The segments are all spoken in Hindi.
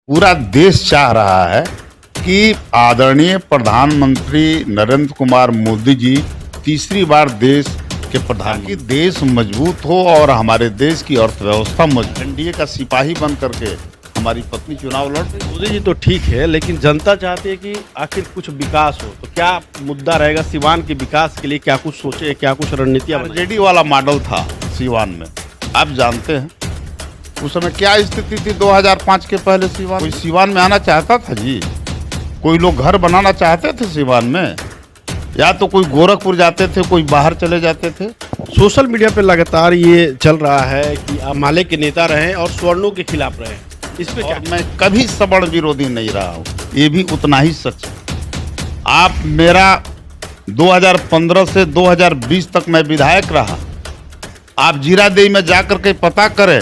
पूरा देश चाह रहा है कि आदरणीय प्रधानमंत्री नरेंद्र कुमार मोदी जी तीसरी बार देश के प्रधान की देश मजबूत हो और हमारे देश की अर्थव्यवस्था मजबूत। एनडीए का सिपाही बन करके हमारी पत्नी चुनाव लड़ रही है। मोदी जी तो ठीक है, लेकिन जनता चाहती है कि आखिर कुछ विकास हो। तो क्या मुद्दा रहेगा सिवान के विकास के लिए? क्या कुछ सोचे, क्या कुछ रणनीतियां बनाई? आरजेडी वाला मॉडल था सिवान में, आप जानते हैं उस समय क्या स्थिति थी 2005 के पहले। सिवान कोई सिवान में आना चाहता था जी? कोई लोग घर बनाना चाहते थे सिवान में? या तो कोई गोरखपुर जाते थे, कोई बाहर चले जाते थे। सोशल मीडिया पे लगातार ये चल रहा है कि आप माले के नेता रहे और स्वर्णों के खिलाफ रहे। इस पे क्या? मैं कभी सवर्ण विरोधी नहीं रहा हूँ, ये भी उतना ही सच है। आप मेरा 2015 से 2020 तक मैं विधायक रहा, आप जीरादेई में जाकर के पता करें।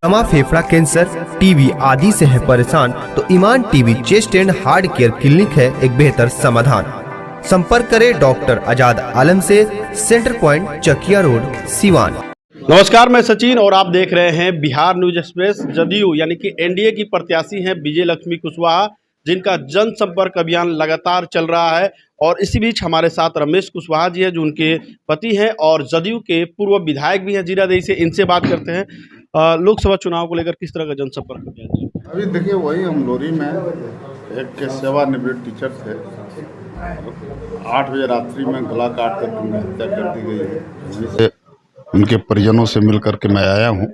दमा, फेफड़ा कैंसर, टीबी आदि से है परेशान तो Iman TB chest and heart care clinic है एक बेहतर समाधान। संपर्क करें डॉक्टर आजाद आलम से, centre point, Chakia road, Siwan. नमस्कार, मैं सचिन और आप देख रहे हैं बिहार न्यूज एक्सप्रेस। जदयू यानी कि एनडीए की प्रत्याशी हैं विजय लक्ष्मी कुशवाहा, जिनका जनसंपर्क अभियान लगातार चल रहा है। और इसी बीच हमारे साथ रमेश कुशवाहा जी हैं, जो उनके पति हैं और जदयू के पूर्व विधायक भी हैं जीरादेई से। इनसे बात करते हैं लोकसभा चुनाव को लेकर किस तरह का जनसंपर्क अभियान। अभी देखिए, वही हम लोरी में एक के सेवानिवृत्त टीचर थे, 8 बजे रात्रि में गला काट कर उनकी हत्या कर दी गई है। उनके परिजनों से मिल करके मैं आया हूँ,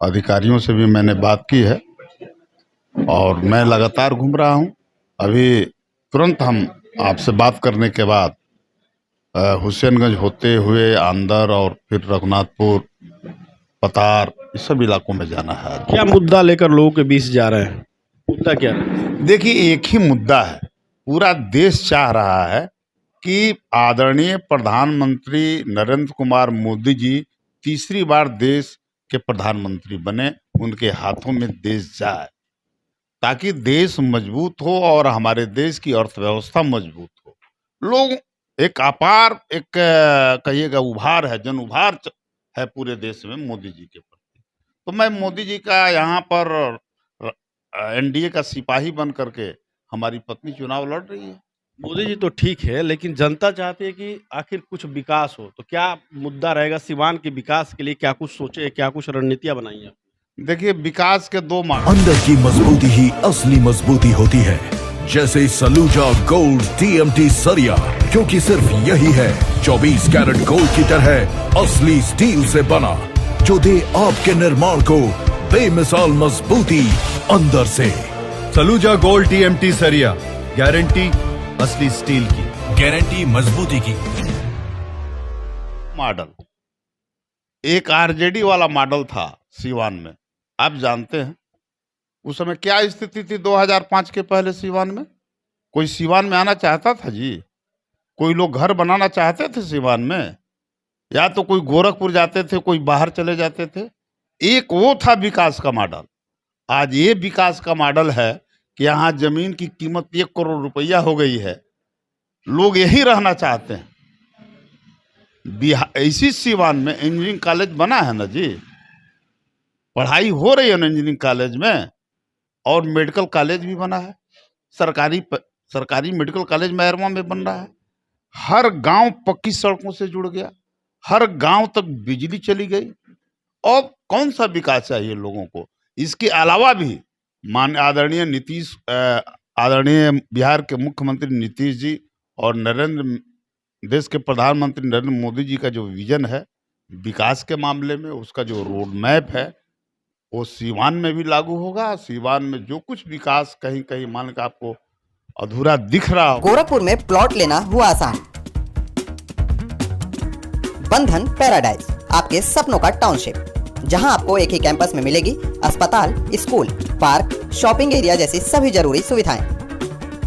अधिकारियों से भी मैंने बात की है और मैं लगातार घूम रहा हूँ। अभी तुरंत हम आपसे बात करने के बाद हुसैनगंज होते हुए आंदर और फिर रघुनाथपुर, पतार, इस सब इलाकों में जाना है। क्या मुद्दा लेकर लोगों के बीच जा रहे हैं? मुद्दा क्या है? देखिए, एक ही मुद्दा है। पूरा देश चाह रहा है कि आदरणीय प्रधानमंत्री नरेंद्र कुमार मोदी जी तीसरी बार देश के प्रधानमंत्री बने, उनके हाथों में देश जाए, ताकि देश मजबूत हो और हमारे देश की अर्थव्यवस्था मजबूत हो। लोग एक अपार एक कहिएगा उभार है, जन उभार है पूरे देश में मोदी जी के प्रति। तो मैं मोदी जी का यहाँ पर एनडीए का सिपाही बन करके हमारी पत्नी चुनाव लड़ रही है। मोदी जी तो ठीक है, लेकिन जनता चाहती है कि आखिर कुछ विकास हो। तो क्या मुद्दा रहेगा सिवान के विकास के लिए? क्या कुछ सोचे, क्या कुछ रणनीतियां बनाई हैं? देखिए, विकास के दो मार्ग। अंदर की मजबूती ही असली मजबूती होती है, जैसे सलूजा गोल्ड टीएमटी सरिया, क्योंकि सिर्फ यही है 24 कैरेट गोल्ड की तरह असली स्टील से बना, जो दे आपके निर्माण को बेमिसाल मजबूती अंदर से। सलूजा गोल्ड टीएमटी सरिया, गारंटी असली स्टील की, गारंटी मजबूती की। मॉडल एक आरजेडी वाला मॉडल था सिवान में, आप जानते हैं उस समय क्या स्थिति थी 2005 के पहले। सिवान में कोई सिवान में आना चाहता था जी? कोई लोग घर बनाना चाहते थे सिवान में? या तो कोई गोरखपुर जाते थे, कोई बाहर चले जाते थे। एक वो था विकास का मॉडल। आज ये विकास का मॉडल है कि यहाँ जमीन की कीमत 1 करोड़ रुपया हो गई है, लोग यही रहना चाहते हैं। इसी सिवान में इंजीनियरिंग कॉलेज बना है ना जी, पढ़ाई हो रही है ना इंजीनियरिंग कॉलेज में, और मेडिकल कॉलेज भी बना है। सरकारी मेडिकल कॉलेज मैरवा में बन रहा है। हर गांव पक्की सड़कों से जुड़ गया, हर गांव तक बिजली चली गई। और कौन सा विकास चाहिए लोगों को? इसके अलावा भी आदरणीय बिहार के मुख्यमंत्री नीतीश जी और देश के प्रधानमंत्री नरेंद्र मोदी जी का जो विजन है विकास के मामले में, उसका जो रोड मैप है वो सीवान में भी लागू होगा। सीवान में जो कुछ विकास कहीं कहीं मान के आपको अधूरा दिख रहा हो। गोरखपुर में प्लॉट लेना हुआ आसान। बंधन पैराडाइज, आपके सपनों का टाउनशिप, जहां आपको एक ही कैंपस में मिलेगी अस्पताल, स्कूल, पार्क, शॉपिंग एरिया जैसी सभी जरूरी सुविधाएं।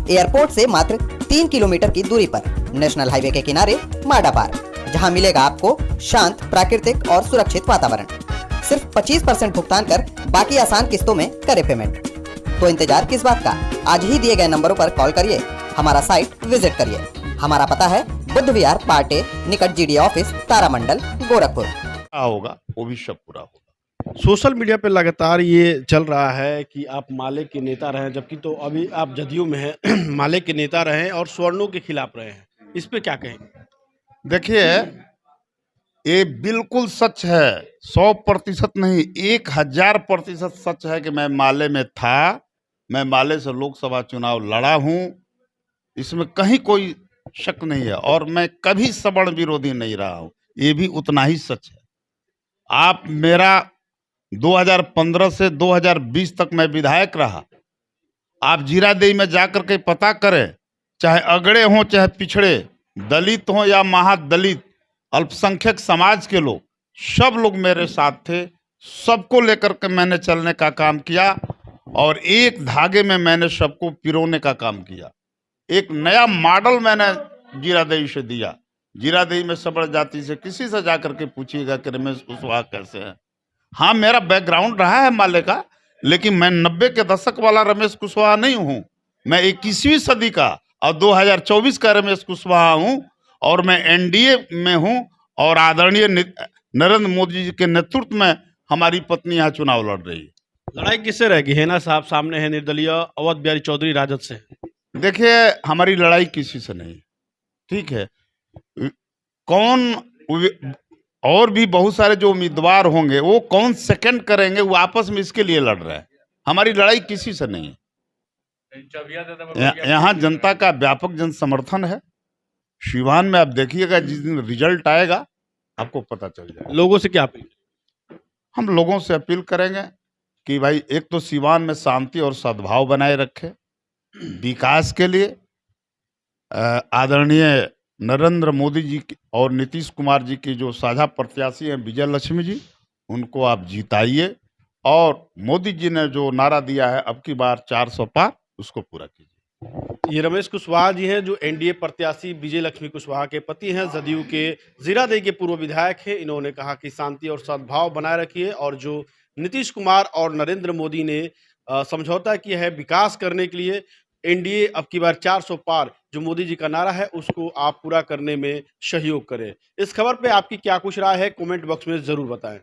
एयरपोर्ट से मात्र 3 किलोमीटर की दूरी पर नेशनल हाईवे के किनारे माडा पार्क, जहां मिलेगा आपको शांत, प्राकृतिक और सुरक्षित वातावरण। सिर्फ 25% भुगतान कर बाकी आसान किस्तों में करें पेमेंट। तो इंतजार किस बात का, आज ही दिए गए नंबरों पर कॉल करिए, हमारा साइट विजिट करिए। हमारा पता है बुद्ध विहार पार्टे निकट जीडी ऑफिस, तारामंडल, गोरखपुर। होगा वो भी सब पूरा होगा। सोशल मीडिया पे लगातार ये चल रहा है कि आप माले के नेता रहे, जबकि तो अभी आप जदयू में हैं माले के नेता रहे और स्वर्णों के खिलाफ रहे हैं, इस पे क्या कहेंगे? देखिए, ये बिल्कुल सच है, 100% नहीं, 1000% सच है कि मैं माले में था, मैं माले से लोकसभा चुनाव लड़ा हूं, इसमें कहीं कोई शक नहीं है, और मैं कभी सवर्ण विरोधी नहीं रहा हूं, ये भी उतना ही सच है। आप मेरा 2015 से 2020 तक मैं विधायक रहा, आप जीरादेई में जाकर के पता करें, चाहे अगड़े हों चाहे पिछड़े, दलित हों या महादलित, अल्पसंख्यक समाज के लोग, सब लोग मेरे साथ थे, सबको लेकर के मैंने चलने का काम किया और एक धागे में मैंने सबको पिरोने का काम किया। एक नया मॉडल मैंने जीरादेई से दिया। जीरादेई में सवर्ण जाति से किसी से जाकर के पूछिएगा कि रमेश कुशवाहा कैसे हैं। हाँ, मेरा बैकग्राउंड रहा है माले का, लेकिन मैं 90 के दशक वाला रमेश कुशवाहा नहीं हूँ, मैं 21वीं सदी का और 2024 का रमेश कुशवाहा हूँ, और मैं एनडीए में हूँ, और आदरणीय नरेंद्र मोदी जी के नेतृत्व में हमारी पत्नी यहाँ चुनाव लड़ रही है। लड़ाई किससे रहेगी? हेना साहब सामने है निर्दलीय, अवध बिहारी चौधरी राजद से। देखिए, हमारी लड़ाई किसी से नहीं, ठीक है, कौन और भी बहुत सारे जो उम्मीदवार होंगे वो कौन सेकंड करेंगे, वो आपस में इसके लिए लड़ रहे हैं। हमारी लड़ाई किसी से नहीं है। यहाँ जनता का व्यापक जन समर्थन है। सिवान में आप देखिएगा, जिस दिन रिजल्ट आएगा आपको पता चल जाएगा। लोगों से क्या अपील? हम लोगों से अपील करेंगे कि भाई, एक तो सिवान में शांति और सद्भाव बनाए रखे, विकास के लिए आदरणीय नरेंद्र मोदी जी और नीतीश कुमार जी की जो साझा प्रत्याशी हैं विजय लक्ष्मी जी, उनको आप जिताइए, और मोदी जी ने जो नारा दिया है अब की बार 400 पार, उसको पूरा कीजिए। ये रमेश कुशवाहा जी हैं जो एनडीए प्रत्याशी विजय लक्ष्मी कुशवाहा के पति हैं, जदयू के जीरादेई के पूर्व विधायक हैं। इन्होंने कहा कि शांति और सद्भाव बनाए रखिए, और जो नीतीश कुमार और नरेंद्र मोदी ने समझौता किया है विकास करने के लिए, एनडीए अब की बार 400 पार जो मोदी जी का नारा है उसको आप पूरा करने में सहयोग करें। इस खबर पे आपकी क्या कुछ राय है, कमेंट बॉक्स में जरूर बताएं।